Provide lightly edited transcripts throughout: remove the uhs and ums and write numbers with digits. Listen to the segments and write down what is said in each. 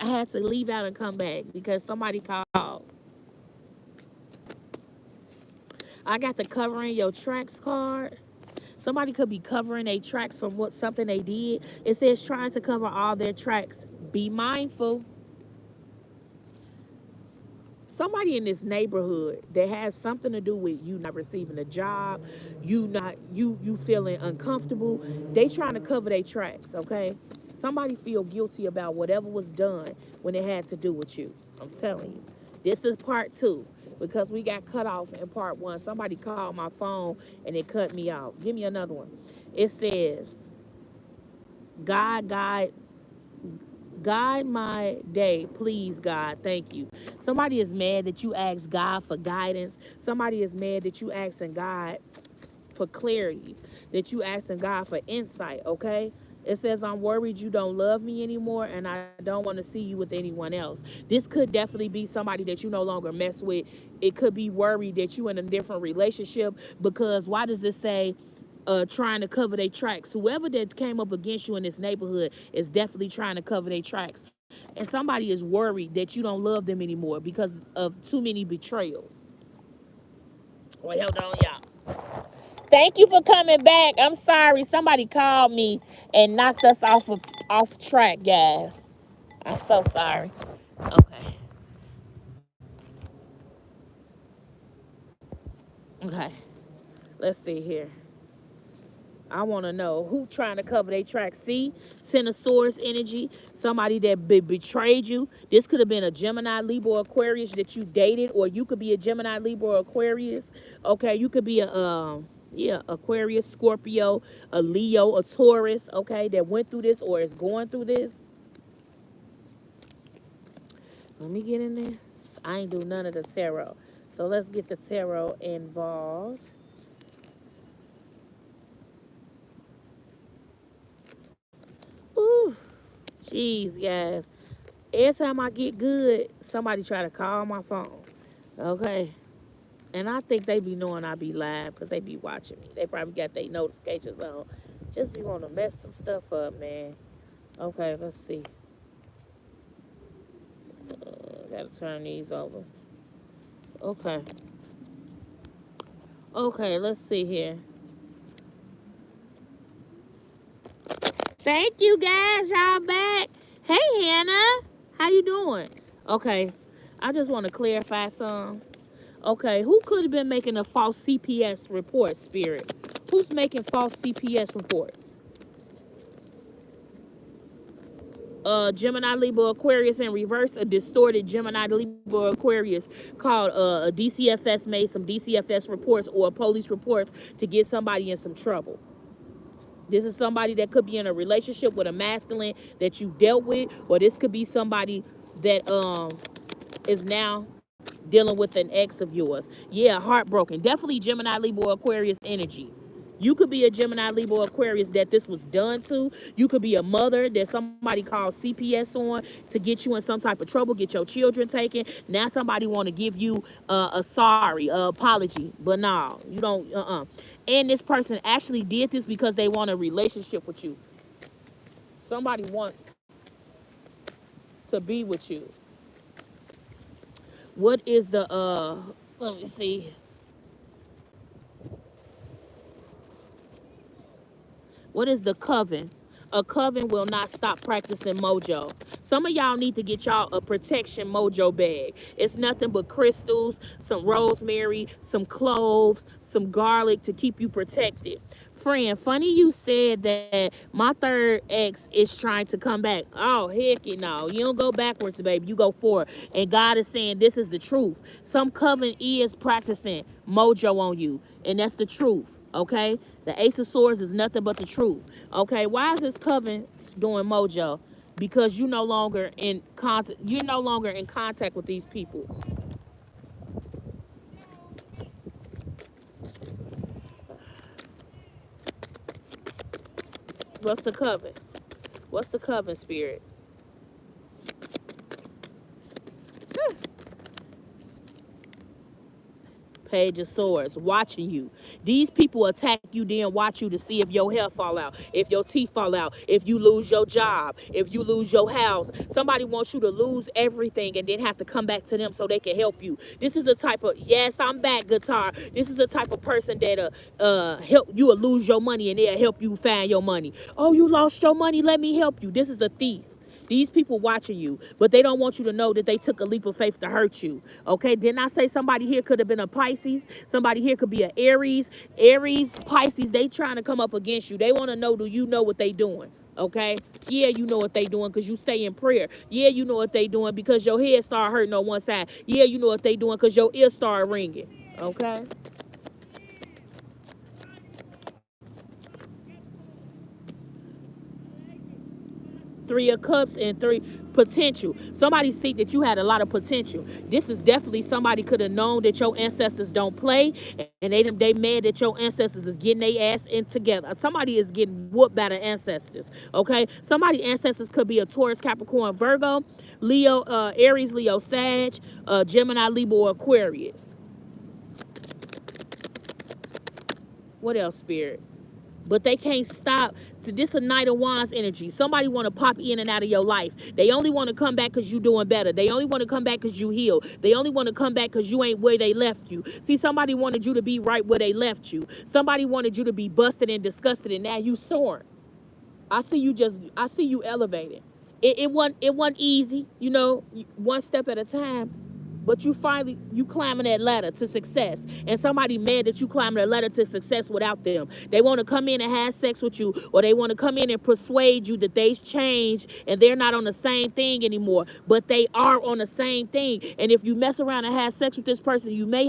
I had to leave out and come back because somebody called. I got the covering your tracks card. Somebody could be covering their tracks from what something they did. It says trying to cover all their tracks. Be mindful. Somebody in this neighborhood that has something to do with you not receiving a job, you feeling uncomfortable. They trying to cover their tracks, okay? Somebody feel guilty about whatever was done when it had to do with you. I'm telling you. This is part two because we got cut off in part one. Somebody called my phone and it cut me off. Give me another one. It says, God, God, guide my day, please, God. Thank you. Somebody is mad that you asked God for guidance. Somebody is mad that you asking God for clarity, that you asking God for insight, okay? It says, I'm worried you don't love me anymore and I don't want to see you with anyone else. This could definitely be somebody that you no longer mess with. It could be worried that you in a different relationship because why does it say trying to cover their tracks? Whoever that came up against you in this neighborhood is definitely trying to cover their tracks. And somebody is worried that you don't love them anymore because of too many betrayals. Well, hold on, y'all. Thank you for coming back. I'm sorry. Somebody called me and knocked us off track, guys. I'm so sorry. Okay. Okay. Let's see here. I want to know who trying to cover their tracks. See, Cenosaurus energy, somebody that betrayed you. This could have been a Gemini, Libra, Aquarius that you dated, or you could be a Gemini, Libra, Aquarius. Okay, you could be a yeah, Aquarius, Scorpio, a Leo, a Taurus. Okay, that went through this or is going through this. Let me get in this. I ain't do none of the tarot, so let's get the tarot involved. Ooh, jeez, guys. Every time I get good, somebody try to call my phone. Okay. And I think they be knowing I be live because they be watching me. They probably got their notifications on. Just be wanting to mess some stuff up, man. Okay, let's see. Gotta turn these over. Okay. Okay, let's see here. Thank you guys, y'all back. Hey Hannah, how you doing? Okay, I just want to clarify some. Okay, who could have been making a false CPS report, Spirit? Who's making false CPS reports? Gemini, Libra, Aquarius in reverse, a distorted Gemini, Libra, Aquarius called a DCFS made some DCFS reports or police reports to get somebody in some trouble. This is somebody that could be in a relationship with a masculine that you dealt with, or this could be somebody that is now dealing with an ex of yours. Yeah, heartbroken. Definitely Gemini, Libra, Aquarius energy. You could be a Gemini, Libra, Aquarius that this was done to. You could be a mother that somebody called CPS on to get you in some type of trouble, get your children taken. Now somebody want to give you a sorry, apology, but no, you don't. And this person actually did this because they want a relationship with you. Somebody wants to be with you. What is the let me see. What is the coven? A coven will not stop practicing mojo. Some of y'all need to get y'all a protection mojo bag. It's nothing but crystals, some rosemary, some cloves, some garlic to keep you protected. Friend, funny you said that my third ex is trying to come back. Oh, heck no. You don't go backwards, baby. You go forward. And God is saying this is the truth. Some coven is practicing mojo on you. And that's the truth. Okay? The Ace of Swords is nothing but the truth. Okay? Why is this coven doing mojo? Because you're no longer in contact with these people. What's the coven? What's the coven, Spirit? Page of Swords, watching you. These people attack you, then watch you to see if your hair fall out, if your teeth fall out, if you lose your job, if you lose your house. Somebody wants you to lose everything and then have to come back to them so they can help you. This is a type of, yes, I'm back, guitar. This is a type of person that help you will lose your money and they'll help you find your money. Oh, you lost your money, let me help you. This is a thief. These people watching you, but they don't want you to know that they took a leap of faith to hurt you. Okay, didn't I say somebody here could have been a Pisces? Somebody here could be an Aries. Aries, Pisces, they trying to come up against you. They want to know, do you know what they doing? Okay, yeah, you know what they doing because you stay in prayer. Yeah, you know what they doing because your head start hurting on one side. Yeah, you know what they doing because your ears start ringing. Okay. Three of Cups and three potential. Somebody see that you had a lot of potential. This is definitely somebody could have known that your ancestors don't play, and they mad that your ancestors is getting their ass in together. Somebody is getting whooped by the ancestors. Okay, somebody ancestors could be a Taurus, Capricorn, Virgo, Leo, Aries, Leo, Sag, Gemini, Libra, or Aquarius. What else, Spirit? But they can't stop. So this a Knight of Wands energy. Somebody want to pop in and out of your life. They only want to come back because you doing better. They only want to come back because you heal. They only want to come back because you ain't where they left you. See, somebody wanted you to be right where they left you. Somebody wanted you to be busted and disgusted, and now you soaring. I see you elevating. It wasn't easy, one step at a time. But you climbing that ladder to success. And somebody mad that you climbing that ladder to success without them. They want to come in and have sex with you, or they want to come in and persuade you that they've changed and they're not on the same thing anymore. But they are on the same thing. And if you mess around and have sex with this person, you may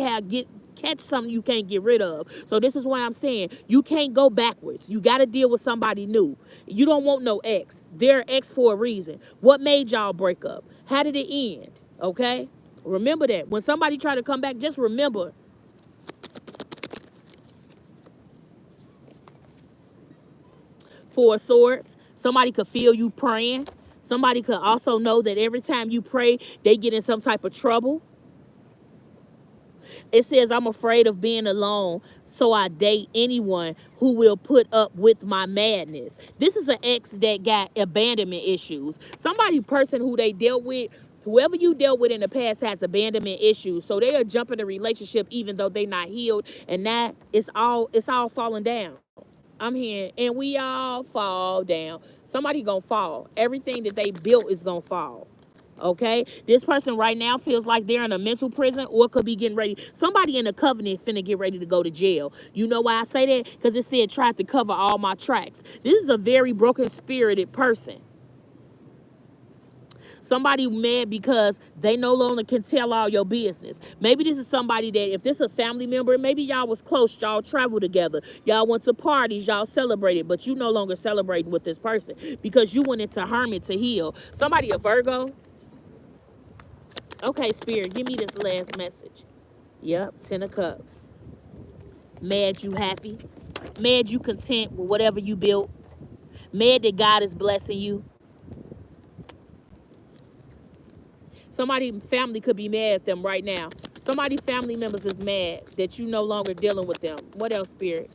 catch something you can't get rid of. So this is why I'm saying you can't go backwards. You got to deal with somebody new. You don't want no ex. They're ex for a reason. What made y'all break up? How did it end? Okay? Remember that. When somebody try to come back, just remember. Four of Swords. Somebody could feel you praying. Somebody could also know that every time you pray, they get in some type of trouble. It says, I'm afraid of being alone, so I date anyone who will put up with my madness. This is an ex that got abandonment issues. Person who they dealt with, whoever you dealt with in the past has abandonment issues. So they are jumping the relationship even though they're not healed. And now it's all falling down. I'm hearing, and we all fall down. Somebody gonna fall. Everything that they built is gonna fall. Okay, this person right now feels like they're in a mental prison or could be getting ready. Somebody in a covenant finna get ready to go to jail. You know why I say that? Because it said tried to cover all my tracks. This is a very broken spirited person. Somebody mad because they no longer can tell all your business. Maybe this is somebody that, if this is a family member, maybe y'all was close, y'all traveled together, y'all went to parties, y'all celebrated, but you no longer celebrating with this person because you went into hermit to heal. Somebody a Virgo. Okay, Spirit, give me this last message. Yep, 10 of Cups. Mad you happy. Mad you content with whatever you built. Mad that God is blessing you. Somebody family could be mad at them right now. Somebody family members is mad that you no longer dealing with them. What else, Spirit?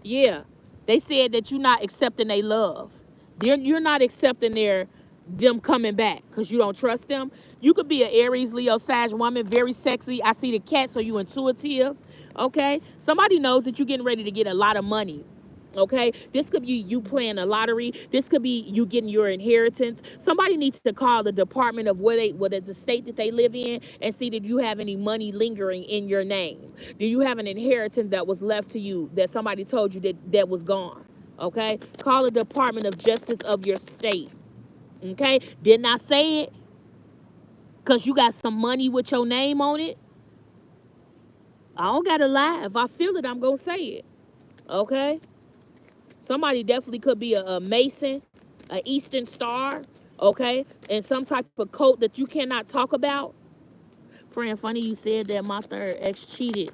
Yeah, they said that you're not accepting their love. You're not accepting them coming back because you don't trust them. You could be an Aries, Leo, Sag woman, very sexy. I see the cat, so you intuitive. Okay, somebody knows that you're getting ready to get a lot of money. Okay, this could be you playing a lottery. This could be you getting your inheritance. Somebody needs to call the department of what is the state that they live in and see that you have any money lingering in your name. Do you have an inheritance that was left to you that somebody told you that was gone? Okay, call the Department of Justice of your state. Okay, didn't I say it? Because you got some money with your name on it. I don't gotta lie. If I feel it, I'm gonna say it. Okay. Somebody definitely could be a Mason, an Eastern Star, okay, and some type of cult that you cannot talk about. Friend, funny you said that my third ex cheated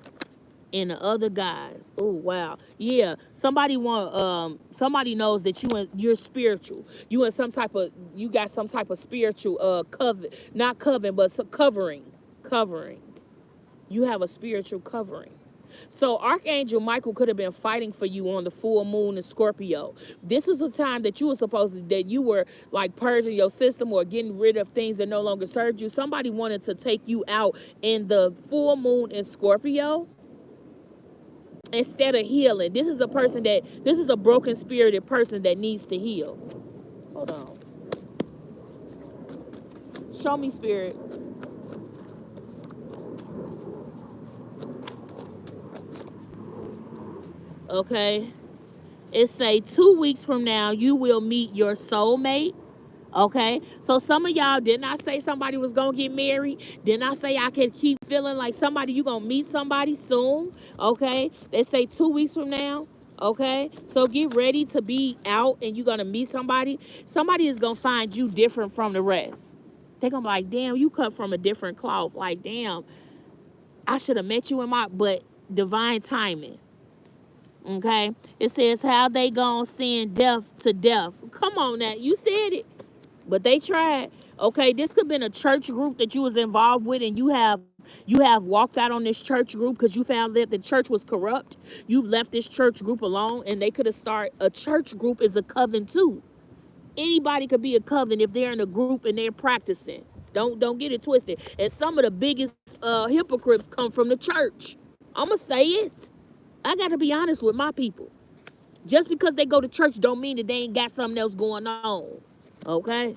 in the other guys. Oh wow, yeah. Somebody knows that you're spiritual. You got some type of spiritual coven, not coven, but covering. You have a spiritual covering. So Archangel Michael could have been fighting for you on the full moon in Scorpio. This is a time that you were that you were like purging your system or getting rid of things that no longer served you. Somebody wanted to take you out in the full moon in Scorpio instead of healing. This is a broken spirited person that needs to heal. Hold on. Show me, spirit. Okay. It say 2 weeks from now you will meet your soulmate. Okay, so some of y'all, didn't I say somebody was gonna get married? Didn't I say I could keep feeling like somebody, you gonna meet somebody soon? Okay, they say 2 weeks from now. Okay, so get ready to be out and you're gonna meet somebody. Somebody is gonna find you different from the rest. They're gonna be like, damn, you cut from a different cloth. Like, damn, I should have met you in my, but divine timing. Okay, it says how they gonna send death to death. Come on now, you said it. But they tried. Okay, this could have been a church group that you was involved with, and you have walked out on this church group because you found that the church was corrupt. You left this church group alone, and they could have started a church group is a coven too. Anybody could be a coven if they're in a group and they're practicing. Don't get it twisted. And some of the biggest hypocrites come from the church. I'ma say it. I gotta be honest with my people. Just because they go to church don't mean that they ain't got something else going on. Okay?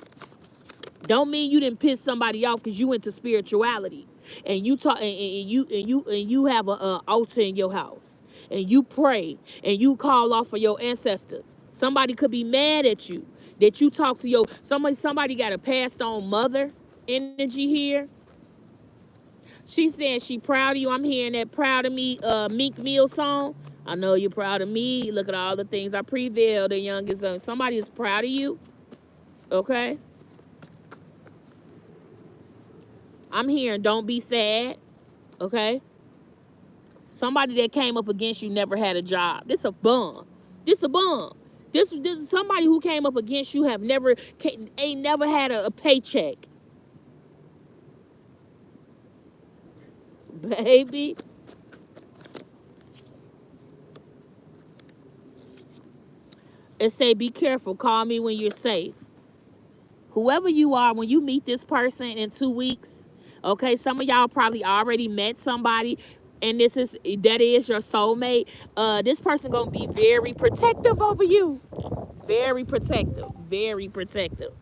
Don't mean you didn't piss somebody off because you into spirituality and you talk and you have a altar in your house and you pray and you call off for your ancestors. Somebody could be mad at you that you talk to your somebody got a passed on mother energy here. She said she proud of you. I'm hearing that proud of me Meek Mill song. I know you're proud of me. Look at all the things I prevailed. The youngest somebody is proud of you. Okay. I'm hearing don't be sad. Okay. Somebody that came up against you never had a job. This a bum. This a bum. This is somebody who came up against you ain't never had a paycheck. Baby. It say be careful. Call me when you're safe. Whoever you are, when you meet this person in 2 weeks, okay, some of y'all probably already met somebody, and that is your soulmate. This person gonna be very protective over you. Very protective. Very protective.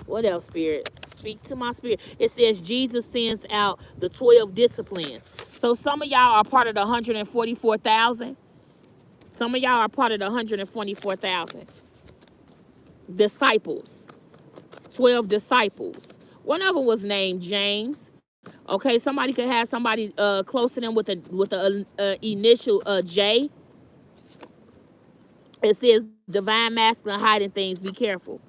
What else, spirit? Speak to my spirit. It says Jesus sends out the 12 disciplines. So some of y'all are part of the 144,000. Some of y'all are part of the 144,000 disciples. 12 disciples. One of them was named James. Okay, somebody could have somebody close to them with a initial J. It says divine masculine hiding things. Be careful.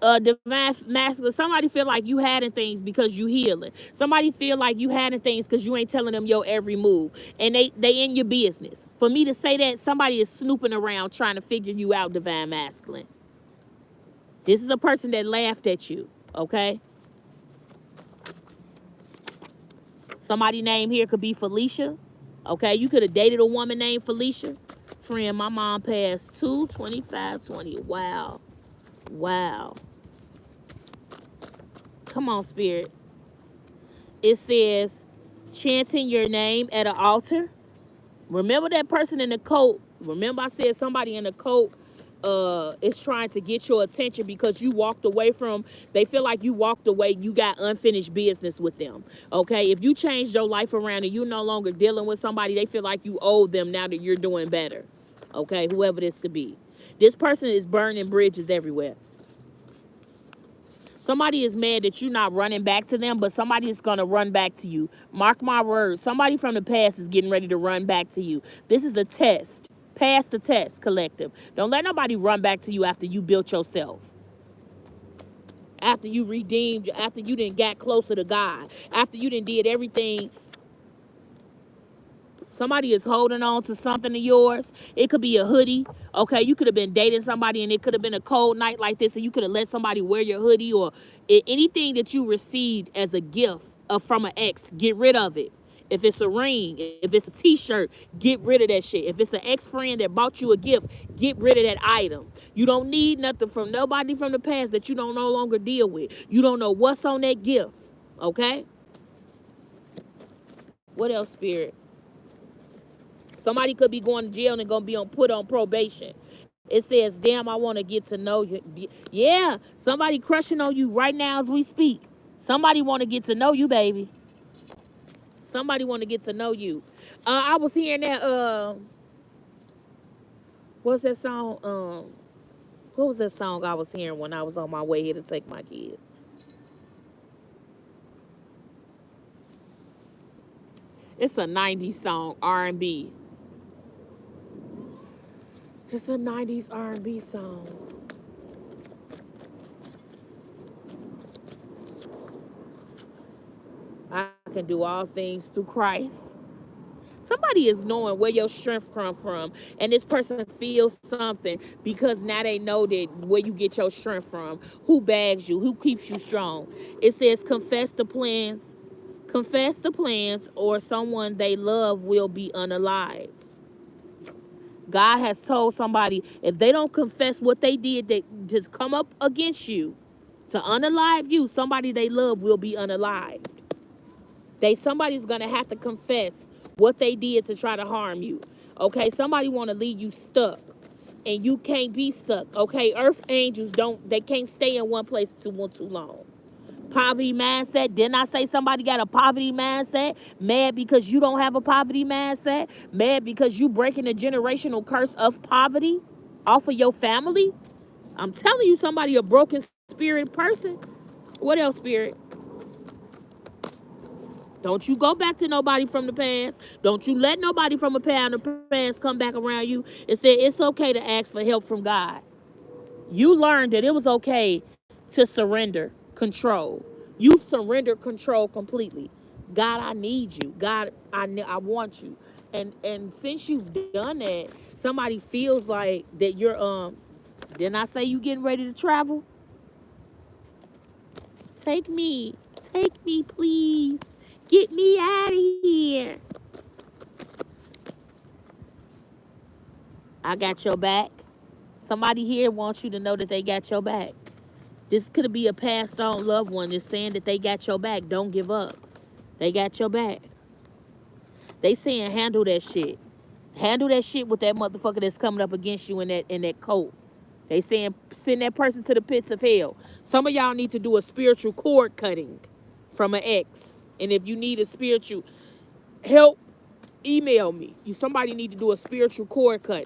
Divine masculine. Somebody feel like you hiding things because you healing. Somebody feel like you hiding things because you ain't telling them your every move, and they in your business. For me to say that, somebody is snooping around trying to figure you out. Divine masculine. This is a person that laughed at you. Okay. Somebody name here could be Felicia. Okay, you could have dated a woman named Felicia. Friend, my mom passed 2/25/20. Wow. Wow. Come on, spirit. It says, chanting your name at an altar. Remember that person in the coat. Remember I said somebody in the coat is trying to get your attention because you walked away from, they feel like you walked away, you got unfinished business with them. Okay, if you changed your life around and you're no longer dealing with somebody, they feel like you owe them now that you're doing better. Okay, whoever this could be. This person is burning bridges everywhere. Somebody is mad that you're not running back to them, but somebody is going to run back to you. Mark my words. Somebody from the past is getting ready to run back to you. This is a test. Pass the test, collective. Don't let nobody run back to you after you built yourself. After you redeemed, after you didn't got closer to God. After you didn't did everything. Somebody is holding on to something of yours. It could be a hoodie. Okay, you could have been dating somebody and it could have been a cold night like this and you could have let somebody wear your hoodie or anything that you received as a gift from an ex. Get rid of it. If it's a ring, if it's a t-shirt, get rid of that shit. If it's an ex-friend that bought you a gift, get rid of that item. You don't need nothing from nobody from the past that you don't no longer deal with. You don't know what's on that gift. Okay? What else, Spirit? Somebody could be going to jail and gonna be put on probation. It says, damn, I want to get to know you. Yeah, somebody crushing on you right now as we speak. Somebody want to get to know you, baby. Somebody want to get to know you. I was hearing that, what's that song? What was that song I was hearing when I was on my way here to take my kids? It's a 90s song, R&B. It's a 90s R&B song. I can do all things through Christ. Somebody is knowing where your strength come from, and this person feels something because now they know that where you get your strength from, who bags you, who keeps you strong. It says confess the plans, or someone they love will be unalive. God has told somebody if they don't confess what they did, that just come up against you to unalive you, somebody they love will be unalived. Somebody's gonna have to confess what they did to try to harm you. Okay, somebody want to leave you stuck, and you can't be stuck. Okay, earth angels they can't stay in one place too long. Poverty mindset. Didn't I say somebody got a poverty mindset? Mad because you don't have a poverty mindset? Mad because you breaking a generational curse of poverty off of your family? I'm telling you, somebody a broken spirit person. What else, Spirit? Don't you go back to nobody from the past. Don't you let nobody from the past come back around you and say it's okay to ask for help from God. You learned that it was okay to surrender control. You've surrendered control completely. God, I need you. God, I want you. And since you've done that, somebody feels like that you're didn't I say you getting ready to travel? Take me. Take me, please. Get me out of here. I got your back. Somebody here wants you to know that they got your back. This could be a passed on loved one that's saying that they got your back. Don't give up. They got your back. They saying handle that shit. Handle that shit with that motherfucker that's coming up against you in that coat. They saying send that person to the pits of hell. Some of y'all need to do a spiritual cord cutting from an ex. And if you need a spiritual help, email me. Somebody need to do a spiritual cord cut.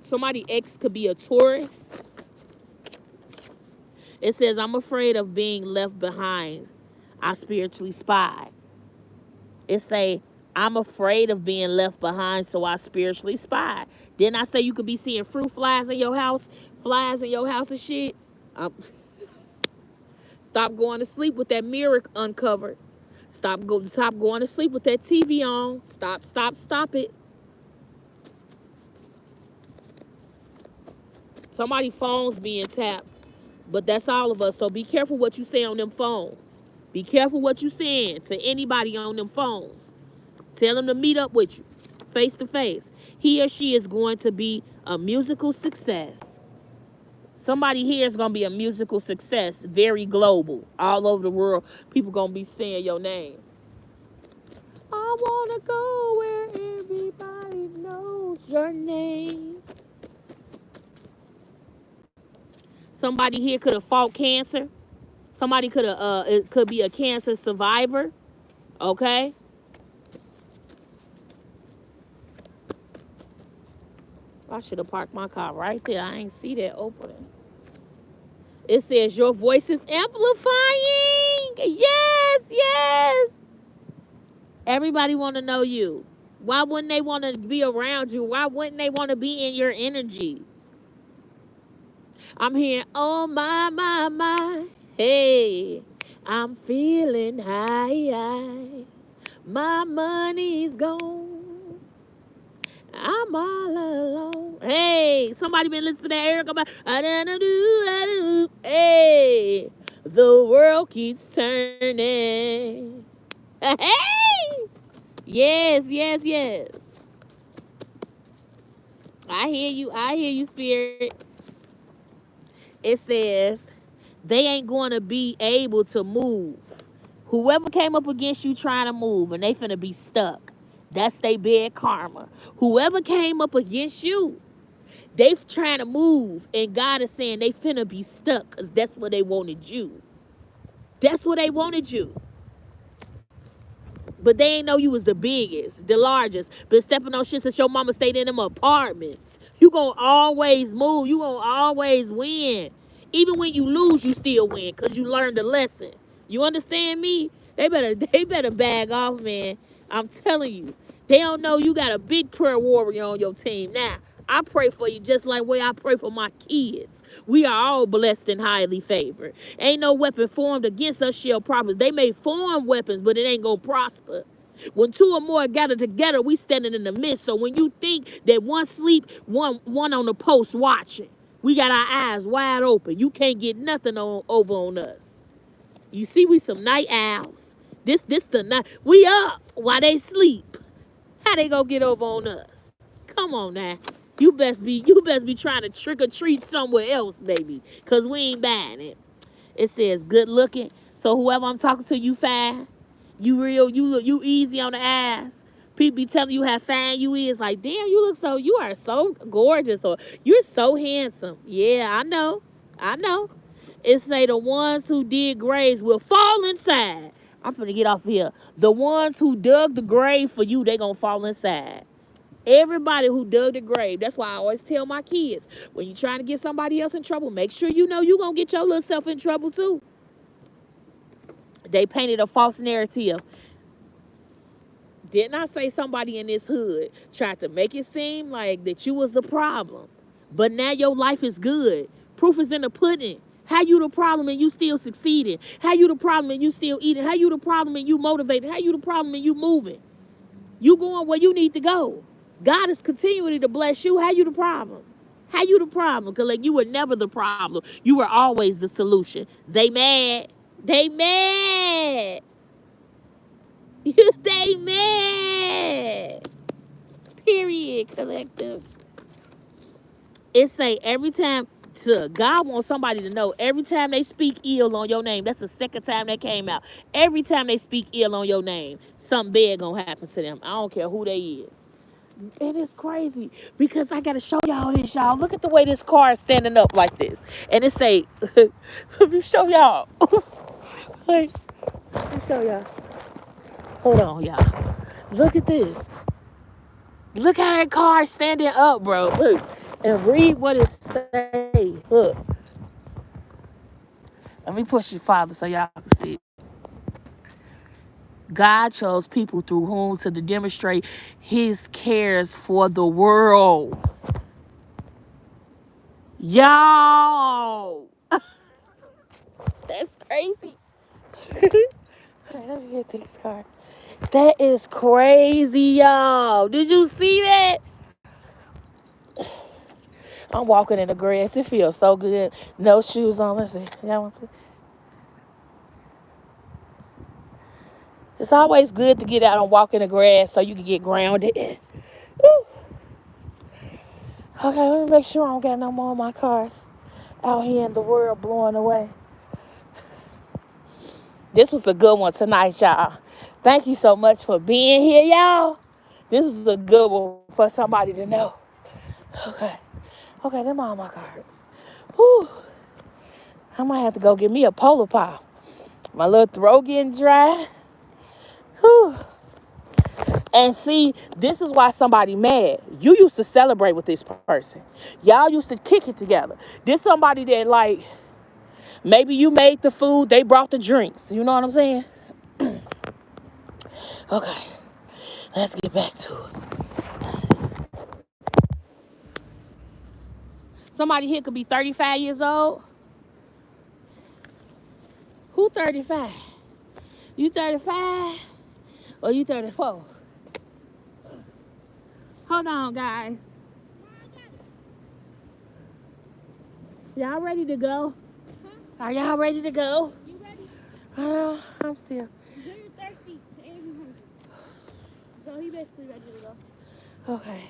Somebody ex could be a tourist. It says, I'm afraid of being left behind. I spiritually spy. It say, I'm afraid of being left behind, so I spiritually spy. Didn't I say you could be seeing fruit flies in your house? Flies in your house and shit? Stop going to sleep with that mirror uncovered. Stop going to sleep with that TV on. Stop it. Somebody's phone's being tapped. But that's all of us. So be careful what you say on them phones. Be careful what you saying to anybody on them phones. Tell them to meet up with you face to face. He or she is going to be a musical success. Somebody here is going to be a musical success, very global, all over the world. People going to be saying your name. I want to go where everybody knows your name. Somebody here could have fought cancer. Somebody could have, it could be a cancer survivor. Okay? I should have parked my car right there. I ain't see that opening. It says your voice is amplifying. Yes. Everybody want to know you. Why wouldn't they want to be around you? Why wouldn't they want to be in your energy? I'm hearing, oh my. Hey, I'm feeling high. My money's gone. I'm all alone. Hey, somebody been listening to that Erica? Hey, the world keeps turning. Hey, yes, yes, yes. I hear you. I hear you, Spirit. It says they ain't going to be able to move. Whoever came up against you trying to move and they finna be stuck. That's they bad karma. Whoever came up against you, they trying to move and God is saying they finna be stuck because that's what they wanted you. That's what they wanted you. But they ain't know you was the biggest, the largest. Been stepping on shit since your mama stayed in them apartments. You gonna always move. You gonna always win. Even when you lose, you still win because you learned a lesson. You understand me? They better bag off, man. I'm telling you. They don't know you got a big prayer warrior on your team. Now, I pray for you just like way I pray for my kids. We are all blessed and highly favored. Ain't no weapon formed against us shall prosper. They may form weapons, but it ain't gonna prosper. When two or more gather together, we standing in the midst. So when you think that one sleep, one on the post watching, we got our eyes wide open. You can't get nothing over on us. You see, we some night owls. This the night. We up while they sleep. How they gonna get over on us? Come on now. You best be trying to trick or treat somewhere else, baby. Cause we ain't buying it. It says good looking. So whoever I'm talking to, you fine. You real, you easy on the ass. People be telling you how fine you is. Like, damn, you are so gorgeous, or you're so handsome. Yeah, I know. I know. It say the ones who did graves will fall inside. I'm finna get off here. The ones who dug the grave for you, they gonna fall inside. Everybody who dug the grave. That's why I always tell my kids, when you trying to get somebody else in trouble, make sure you know you gonna get your little self in trouble too. They painted a false narrative. Didn't I say somebody in this hood tried to make it seem like that you was the problem? But now your life is good. Proof is in the pudding. How you the problem and you still succeeding? How you the problem and you still eating? How you the problem and you motivated? How you the problem and you moving? You going where you need to go. God is continuing to bless you. How you the problem? How you the problem? Because like you were never the problem. You were always the solution. They mad. They mad. They mad. Period, collective. It say every time to God wants somebody to know every time they speak ill on your name, that's the second time that came out. Every time they speak ill on your name, something bad gonna happen to them. I don't care who they is. It is crazy because I gotta show y'all this, y'all. Look at the way this car is standing up like this. And it say, let me show y'all. Wait, let me show y'all. Hold on, y'all. Look at this. Look how that car is standing up, bro. Look. And read what it say. Look. Let me push it farther so y'all can see it. God chose people through whom to demonstrate his cares for the world. Y'all. That's crazy. Let me get this car. That is crazy, y'all. Did you see that? I'm walking in the grass. It feels so good. No shoes on. Let's see. Y'all want to see? It's always good to get out and walk in the grass so you can get grounded. Woo. Okay, let me make sure I don't got no more of my cars out here in the world blowing away. This was a good one tonight, y'all. Thank you so much for being here, y'all. This is a good one for somebody to know. Okay. Okay, them all my cards. Whew. I might have to go get me a polar pop. My little throat getting dry. Whew. And see, this is why somebody mad. You used to celebrate with this person. Y'all used to kick it together. This somebody that like, maybe you made the food, they brought the drinks. You know what I'm saying? Okay, let's get back to it. Somebody here could be 35 years old. Who 35? You 35? Or you 34? Hold on, guys. Y'all ready to go? Huh? Are y'all ready to go? You ready? I'm still. You're thirsty and you hungry. So he basically ready to go. Okay.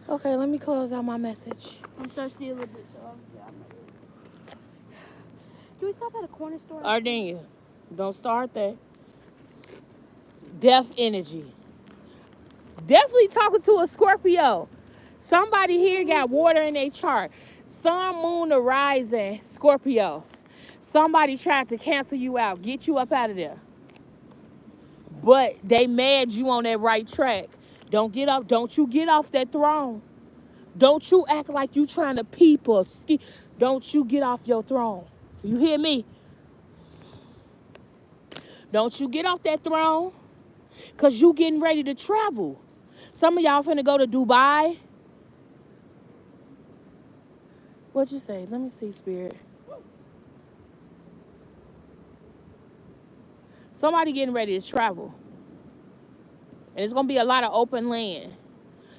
Okay, let me close out my message. I'm thirsty a little bit, so yeah, I'm ready. Can we stop at a corner store? Ardenia, don't start that. Death energy. Definitely talking to a Scorpio. Somebody here got water in their chart. Sun, moon, or rising, Scorpio. Somebody tried to cancel you out, get you up out of there. But they mad you on that right track. Don't get up. Don't you get off that throne. Don't you act like you trying to peep or don't you get off your throne. You hear me? Don't you get off that throne. Because you getting ready to travel. Some of y'all finna go to Dubai. What you say? Let me see, Spirit. Somebody getting ready to travel. And it's gonna be a lot of open land.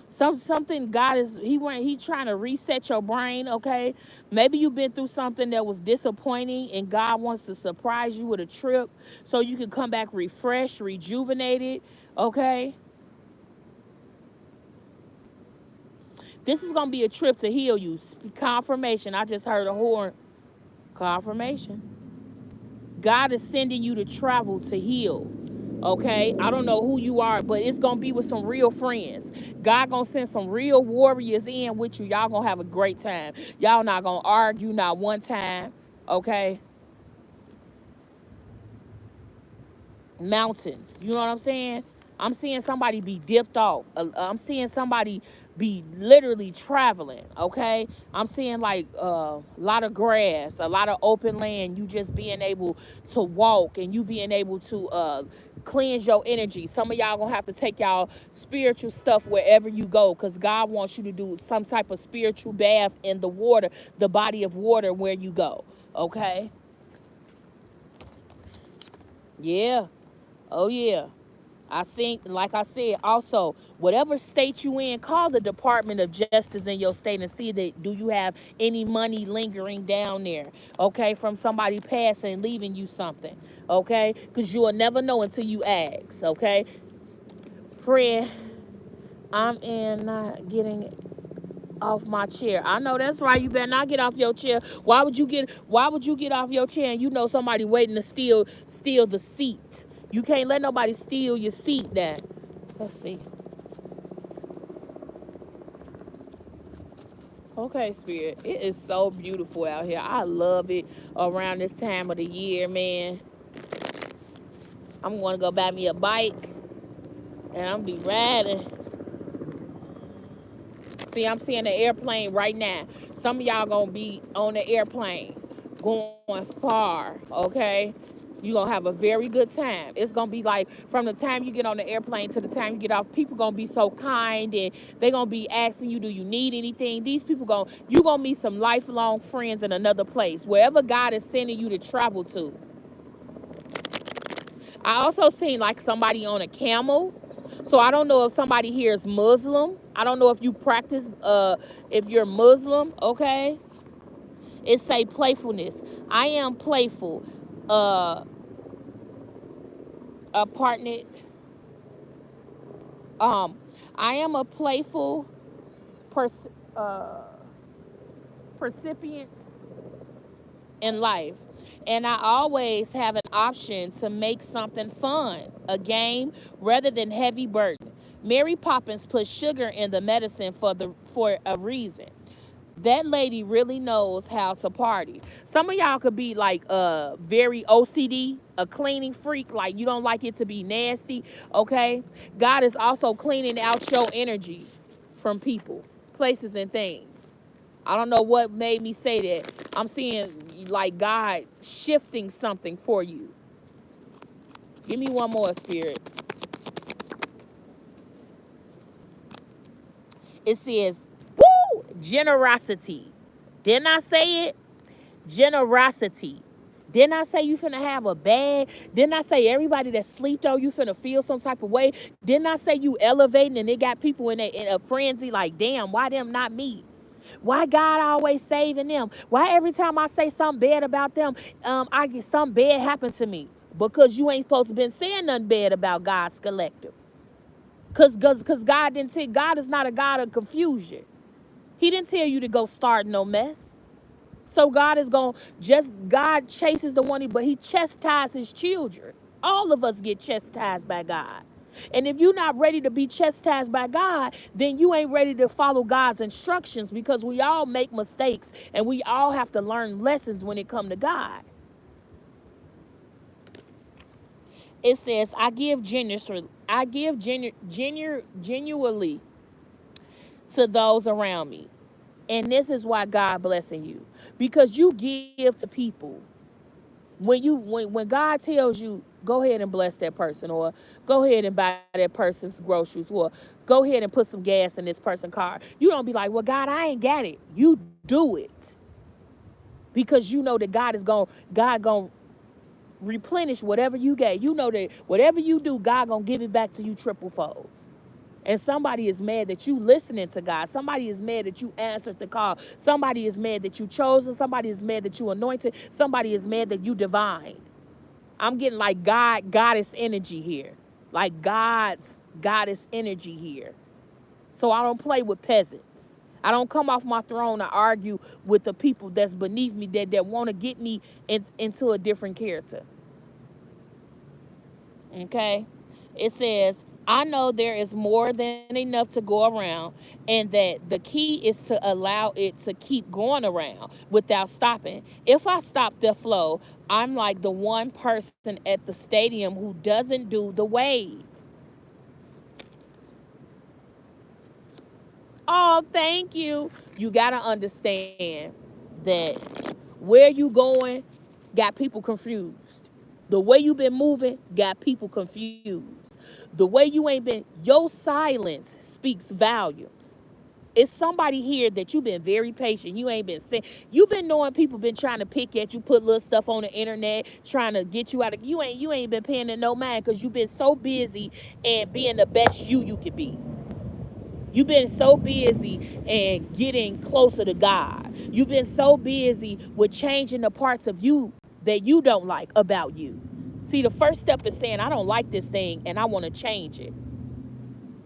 Something God is, he trying to reset your brain, okay? Maybe you've been through something that was disappointing and God wants to surprise you with a trip so you can come back refreshed, rejuvenated, okay? This is gonna be a trip to heal you. Confirmation. I just heard a horn. Confirmation. God is sending you to travel to heal. Okay, I don't know who you are, but it's gonna be with some real friends. God gonna send some real warriors in with you. Y'all gonna have a great time. Y'all not gonna argue not one time. Okay. Mountains. You know what I'm saying? I'm seeing somebody be dipped off. I'm seeing somebody be literally traveling, okay? I'm seeing like a lot of grass, a lot of open land, you just being able to walk and you being able to cleanse your energy. Some of y'all gonna have to take y'all spiritual stuff wherever you go because God wants you to do some type of spiritual bath in the water, the body of water where you go, okay? Yeah. Oh, yeah. I think, like I said, also, whatever state you in, call the Department of Justice in your state and see that do you have any money lingering down there, okay, from somebody passing and leaving you something, okay? Because you will never know until you ask, okay? Friend, I'm in not getting off my chair. I know that's right. You better not get off your chair. Why would you get off your chair and you know somebody waiting to steal the seat? You can't let nobody steal your seat now. Let's see. Okay, Spirit. It is so beautiful out here. I love it around this time of the year, man. I'm going to go buy me a bike and I'm be riding. See, I'm seeing the airplane right now. Some of y'all going to be on the airplane going far, okay? You're going to have a very good time. It's going to be like from the time you get on the airplane to the time you get off, people going to be so kind and they're going to be asking you, do you need anything? These people you're going to meet some lifelong friends in another place, wherever God is sending you to travel to. I also seen like somebody on a camel. So I don't know if somebody here is Muslim. I don't know if you practice, if you're Muslim, okay? It say playfulness. I am playful. A partner. I am a playful recipient in life. And I always have an option to make something fun, a game, rather than heavy burden. Mary Poppins put sugar in the medicine for a reason. That lady really knows how to party. Some of y'all could be like very OCD, a cleaning freak, like you don't like it to be nasty, okay? God is also cleaning out your energy from people, places, and things. I don't know what made me say that. I'm seeing like God shifting something for you. Give me one more, Spirit. It says, woo, generosity. Didn't I say it? Generosity. Didn't I say you finna have a bag? Didn't I say everybody that sleeped on you finna feel some type of way? Didn't I say you elevating and it got people in a frenzy like, damn, why them not me? Why God always saving them? Why every time I say something bad about them, I get something bad happen to me? Because you ain't supposed to been saying nothing bad about God's collective. Cause God didn't tell, God is not a God of confusion. He didn't tell you to go start no mess. So God is going to God chases the one, but he chastises his children. All of us get chastised by God. And if you're not ready to be chastised by God, then you ain't ready to follow God's instructions, because we all make mistakes and we all have to learn lessons when it comes to God. It says, genuinely to those around me. And this is why God blessing you. Because you give to people. When God tells you, go ahead and bless that person, or go ahead and buy that person's groceries, or go ahead and put some gas in this person's car, you don't be like, well, God, I ain't got it. You do it. Because you know that God gonna replenish whatever you gave. You know that whatever you do, God gonna give it back to you triple folds. And somebody is mad that you listening to God. Somebody is mad that you answered the call. Somebody is mad that you chosen. Somebody is mad that you anointed. Somebody is mad that you divine. I'm getting like goddess energy here. Like God's goddess energy here. So I don't play with peasants. I don't come off my throne to argue with the people that's beneath me that want to get me into a different character. Okay? It says, I know there is more than enough to go around, and that the key is to allow it to keep going around without stopping. If I stop the flow, I'm like the one person at the stadium who doesn't do the wave. Oh, thank you. You got to understand that where you going got people confused. The way you been moving got people confused. The way you ain't been, your silence speaks volumes. It's somebody here that you've been very patient. You ain't been saying, you've been knowing people been trying to pick at you, put little stuff on the internet, trying to get you out of, you ain't been paying it no mind, because you've been so busy and being the best you could be. You've been so busy and getting closer to God. You've been so busy with changing the parts of you that you don't like about you. See, the first step is saying, I don't like this thing and I want to change it.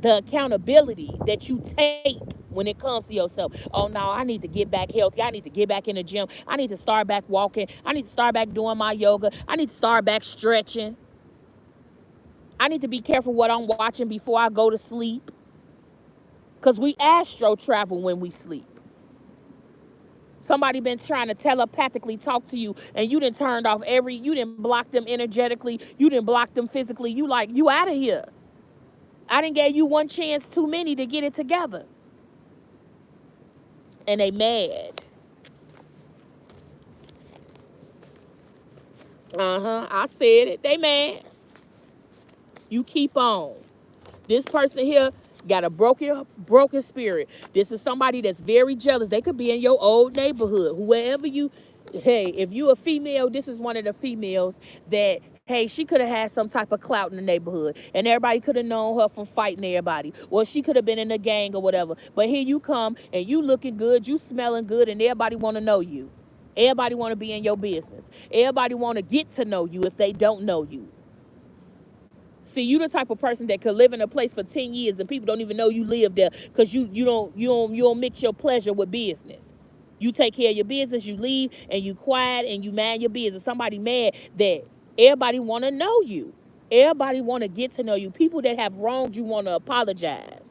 The accountability that you take when it comes to yourself. Oh, no, I need to get back healthy. I need to get back in the gym. I need to start back walking. I need to start back doing my yoga. I need to start back stretching. I need to be careful what I'm watching before I go to sleep. Because we astro travel when we sleep. Somebody been trying to telepathically talk to you, and you done turned off you didn't block them energetically, you didn't block them physically. You out of here. I done gave you one chance too many to get it together. And they mad. I said it. They mad. You keep on. This person here got a broken spirit. This is somebody that's very jealous. They could be in your old neighborhood. Whoever you, hey, if you a female, this is one of the females that, hey, she could have had some type of clout in the neighborhood, and everybody could have known her from fighting everybody. Or she could have been in a gang or whatever. But here you come, and you looking good, you smelling good, and everybody want to know you. Everybody want to be in your business. Everybody want to get to know you if they don't know you. See, you the type of person that could live in a place for 10 years and people don't even know you live there, because you don't mix your pleasure with business. You take care of your business, you leave, and you quiet and you mind your business. Somebody mad that everybody want to know you. Everybody want to get to know you. People that have wronged you want to apologize.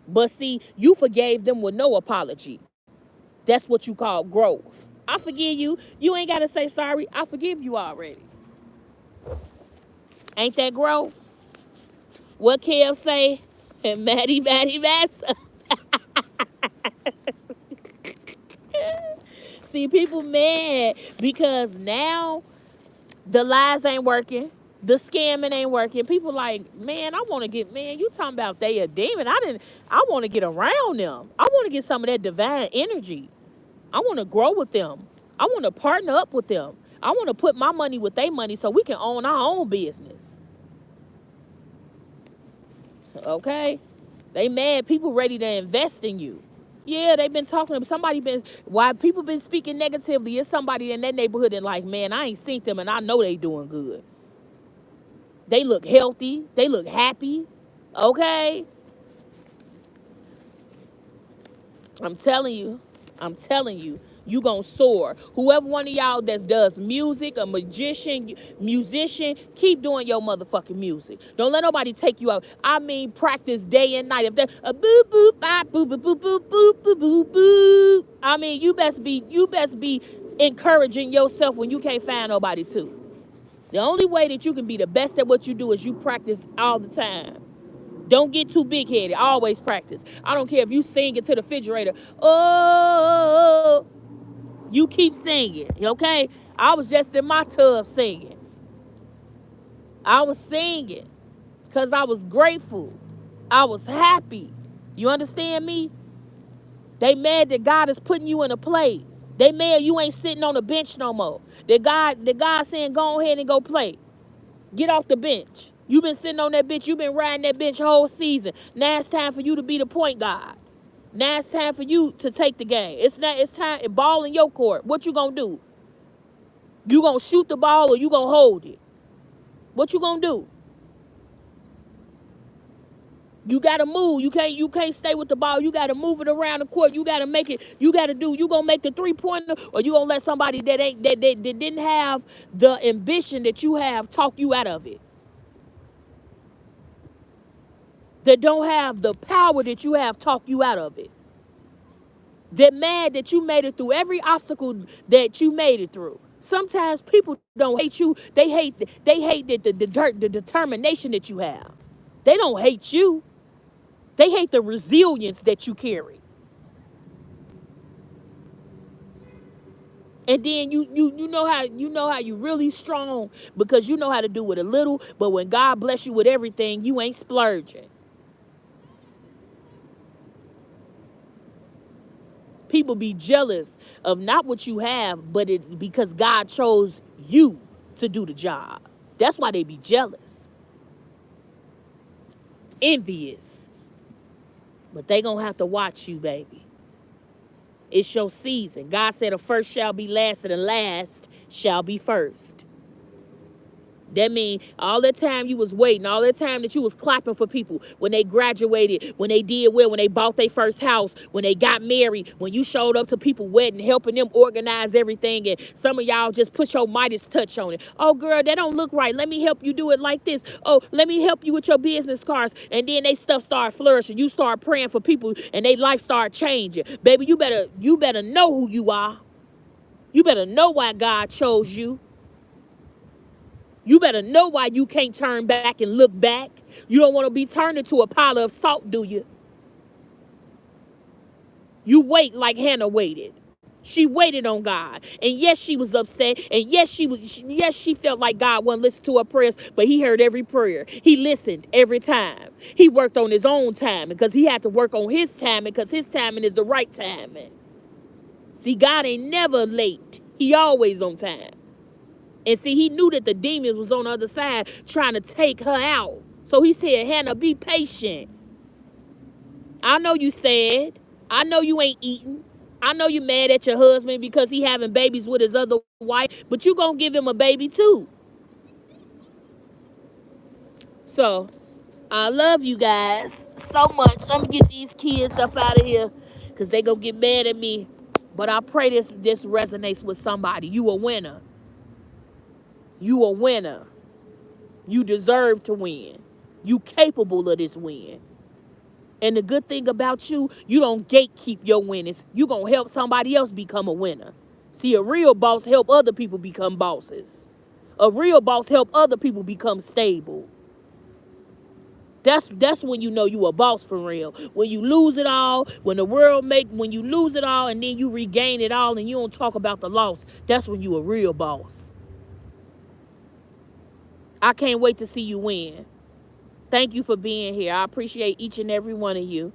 But see, you forgave them with no apology. That's what you call growth. I forgive you. You ain't got to say sorry. I forgive you already. Ain't that growth? What Kev say? And Maddie, Massa. See, people mad because now the lies ain't working. The scamming ain't working. People like, man, I want to get, man, you talking about they a demon. I want to get around them. I want to get some of that divine energy. I want to grow with them. I want to partner up with them. I want to put my money with their money so we can own our own business. Okay? They mad people ready to invest in you. Yeah, they've been talking to somebody why people been speaking negatively. It's somebody in that neighborhood and like, man, I ain't seen them and I know they doing good. They look healthy. They look happy. Okay? I'm telling you, you gonna soar. Whoever one of y'all that does music, a musician, keep doing your motherfucking music. Don't let nobody take you out. I mean, practice day and night. If they're a boop boop bop boop boop boop boop boop boop boop boop. I mean, you best be encouraging yourself when you can't find nobody to. The only way that you can be the best at what you do is you practice all the time. Don't get too big-headed. Always practice. I don't care if you sing it to the refrigerator. Oh, you keep singing, okay? I was just in my tub singing. I was singing because I was grateful. I was happy. You understand me? They mad that God is putting you in a play. They mad you ain't sitting on the bench no more. The God saying, go ahead and go play. Get off the bench. You've been sitting on that bench. You've been riding that bench whole season. Now it's time for you to be the point guard. Now it's time for you to take the game. It's time, ball in your court. What you gonna do? You gonna shoot the ball or you gonna hold it? What you gonna do? You gotta move. You can't stay with the ball. You gotta move it around the court. You gotta make it. You gonna make the 3-pointer, or you gonna let somebody that didn't have the ambition that you have talk you out of it. That don't have the power that you have talk you out of it. They're mad that you made it through every obstacle that you made it through. Sometimes people don't hate you. They hate the determination that you have. They don't hate you. They hate the resilience that you carry. And then you know how you really strong because you know how to do with a little, but when God bless you with everything, you ain't splurging. People be jealous of not what you have, but it's because God chose you to do the job. That's why they be jealous. Envious. But they gonna have to watch you, baby. It's your season. God said the first shall be last and the last shall be first. That means all the time you was waiting, all the time that you was clapping for people when they graduated, when they did well, when they bought their first house, when they got married, when you showed up to people's wedding, helping them organize everything, and some of y'all just put your Midas touch on it. Oh, girl, that don't look right. Let me help you do it like this. Oh, let me help you with your business cards. And then they stuff start flourishing. You start praying for people, and their life start changing. Baby, you better know who you are. You better know why God chose you. You better know why you can't turn back and look back. You don't want to be turned into a pile of salt, do you? You wait like Hannah waited. She waited on God. And yes, she was upset. And yes, she felt like God wouldn't listen to her prayers, but He heard every prayer. He listened every time. He worked on His own time because He had to work on His timing because His timing is the right timing. See, God ain't never late. He always on time. And see, He knew that the demons was on the other side trying to take her out. So He said, Hannah, be patient. I know you sad. I know you ain't eating. I know you mad at your husband because he having babies with his other wife, but you gonna give him a baby too. So, I love you guys so much. I'm gonna get these kids up out of here because they gonna get mad at me. But I pray this resonates with somebody. You a winner. You a winner. You deserve to win. You capable of this win. And the good thing about you, you don't gatekeep your winnings. You gonna help somebody else become a winner. See, a real boss help other people become bosses. A real boss help other people become stable. That's when you know you a boss for real. When you lose it all, when you lose it all and then you regain it all and you don't talk about the loss, that's when you a real boss. I can't wait to see you win. Thank you for being here. I appreciate each and every one of you.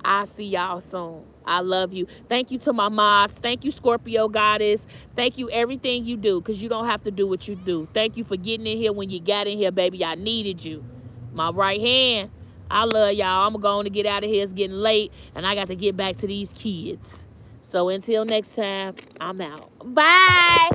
I'll see y'all soon. I love you. Thank you to my mods. Thank you, Scorpio Goddess. Thank you everything you do, because you don't have to do what you do. Thank you for getting in here when you got in here, baby. I needed you. My right hand. I love y'all. I'm going to get out of here. It's getting late, and I got to get back to these kids. So until next time, I'm out. Bye.